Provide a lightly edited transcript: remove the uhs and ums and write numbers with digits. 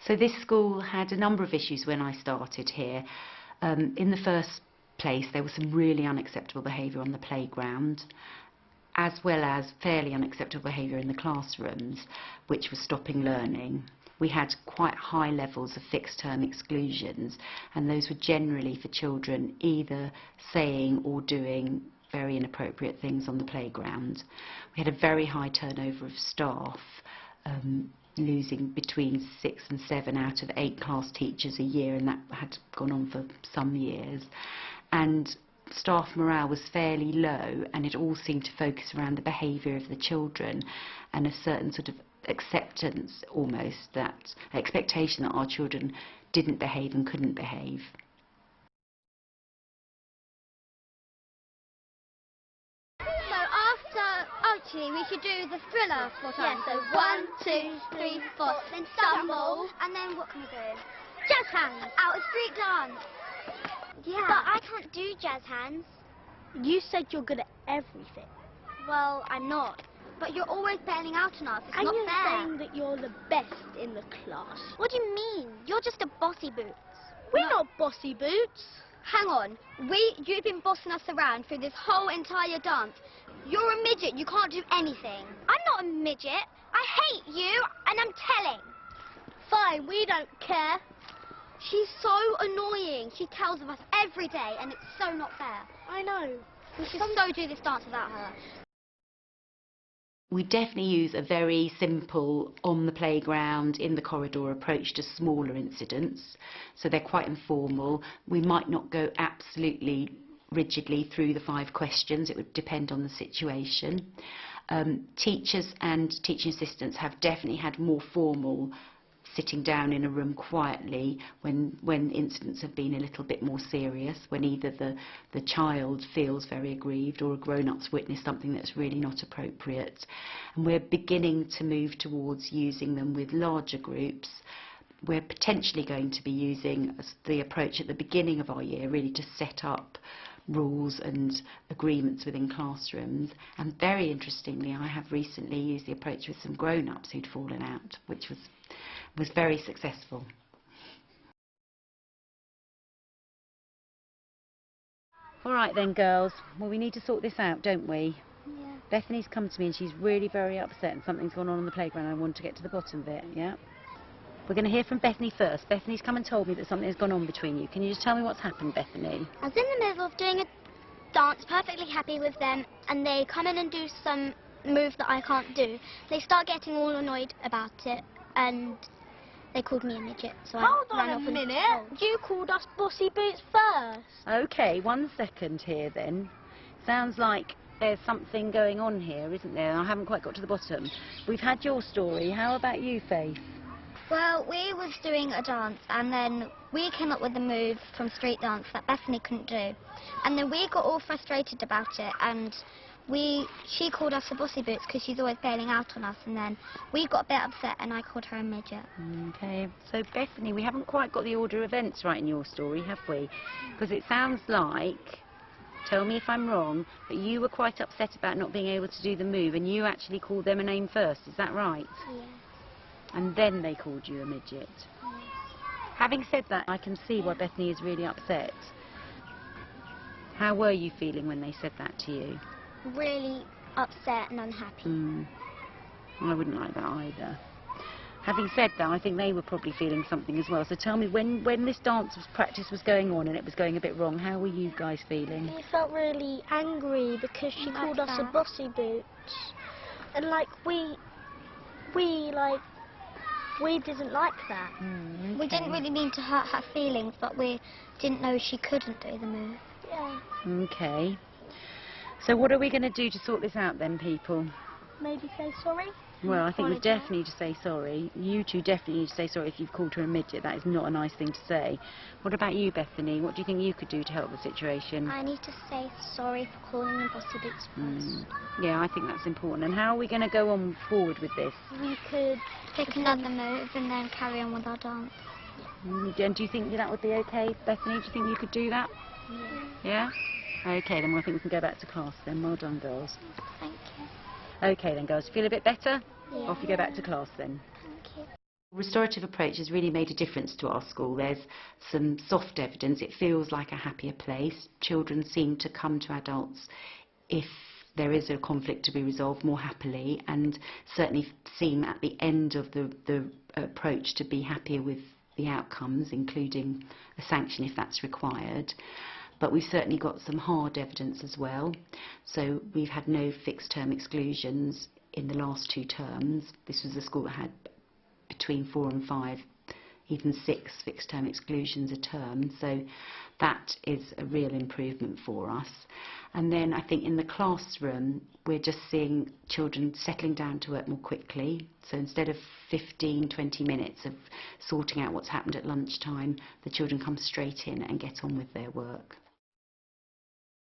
So this school had a number of issues when I started here. In the first place, there was some really unacceptable behaviour on the playground, as well as fairly unacceptable behaviour in the classrooms, which was stopping learning. We had quite high levels of fixed-term exclusions, and those were generally for children either saying or doing very inappropriate things on the playground. We had a very high turnover of staff, losing between 6 and 7 out of 8 class teachers a year, and that had gone on for some years. And staff morale was fairly low, and it all seemed to focus around the behaviour of the children and a certain sort of acceptance, almost, that expectation that our children didn't behave and couldn't behave. Actually, we should do the thriller 4 times. Yeah, so 1, 2, 3, 4. Then stumble. And then what can we do? Jazz hands. Out of street dance. Yeah. But I can't do jazz hands. You said you're good at everything. Well, I'm not. But you're always bailing out on us. It's and not you're fair. saying that you're the best in the class. What do you mean? You're just a bossy boots. We're not bossy boots. Hang on. You've been bossing us around through this whole entire dance. You're a midget. You can't do anything. I'm not a midget. I hate you, and I'm telling. Fine, we don't care. She's so annoying. She tells of us every day, and it's so not fair. I know. We should so do this dance without her. We definitely use a very simple, on the playground, in the corridor approach to smaller incidents. So they're quite informal. We might not go absolutely rigidly through the 5 questions. It would depend on the situation. Teachers and teaching assistants have definitely had more formal sitting down in a room quietly when incidents have been a little bit more serious, when either the child feels very aggrieved or a grown-up's witnessed something that's really not appropriate. And we're beginning to move towards using them with larger groups. We're potentially going to be using the approach at the beginning of our year really to set up rules and agreements within classrooms. And very interestingly, I have recently used the approach with some grown-ups who'd fallen out, which was very successful. All right then, girls. Well, we need to sort this out, don't we? Yeah. Bethany's come to me and she's really very upset and something's gone on the playground. I want to get to the bottom of it, yeah? We're going to hear from Bethany first. Bethany's come and told me that something has gone on between you. Can you just tell me what's happened, Bethany? I was in the middle of doing a dance, perfectly happy with them, and they come in and do some move that I can't do. They start getting all annoyed about it, and they called me a midget, so Hold I ran on off a and minute. told. You called us bossy boots first. Okay, 1 second here then. Sounds like there's something going on here, isn't there? I haven't quite got to the bottom. We've had your story. How about you, Faith? Well, we was doing a dance, and then we came up with a move from street dance that Bethany couldn't do. And then we got all frustrated about it, and she called us a bossy boots because she's always bailing out on us, and then we got a bit upset and I called her a midget. Okay, so Bethany, we haven't quite got the order of events right in your story, have we? Because it sounds like, tell me if I'm wrong, but you were quite upset about not being able to do the move, and you actually called them a name first, is that right? Yeah. And then they called you a midget. Yeah. Having said that, I can see why Bethany is really upset. How were you feeling when they said that to you? Really upset and unhappy. I wouldn't like that either. Having said that, I think they were probably feeling something as well. So tell me, when this practice was going on and it was going a bit wrong, how were you guys feeling? We felt really angry because she called us a bossy boots. And like, we didn't like that. Okay. We didn't really mean to hurt her feelings, but we didn't know she couldn't do the move. Yeah. Okay. So what are we going to do to sort this out then, people? Maybe say sorry? Well, I think we definitely need to say sorry. You two definitely need to say sorry if you've called her a midget. That is not a nice thing to say. What about you, Bethany? What do you think you could do to help the situation? I need to say sorry for calling them bossy boots first. Yeah, I think that's important. And how are we going to go on forward with this? We could pick another move and then carry on with our dance. And do you think that would be okay, Bethany? Do you think you could do that? Yeah. Yeah? Okay, then I think we can go back to class then. Well done, girls. Thank you. Okay then, girls. Feel a bit better? Yeah. Off you go back to class then. Thank you. Restorative approach has really made a difference to our school. There's some soft evidence. It feels like a happier place. Children seem to come to adults if there is a conflict to be resolved more happily, and certainly seem at the end of the approach to be happier with the outcomes, including a sanction if that's required. But we've certainly got some hard evidence as well. So we've had no fixed term exclusions in the last 2 terms. This was a school that had between 4 and 5, even 6 fixed term exclusions a term. So that is a real improvement for us. And then I think in the classroom, we're just seeing children settling down to work more quickly. So instead of 15, 20 minutes of sorting out what's happened at lunchtime, the children come straight in and get on with their work.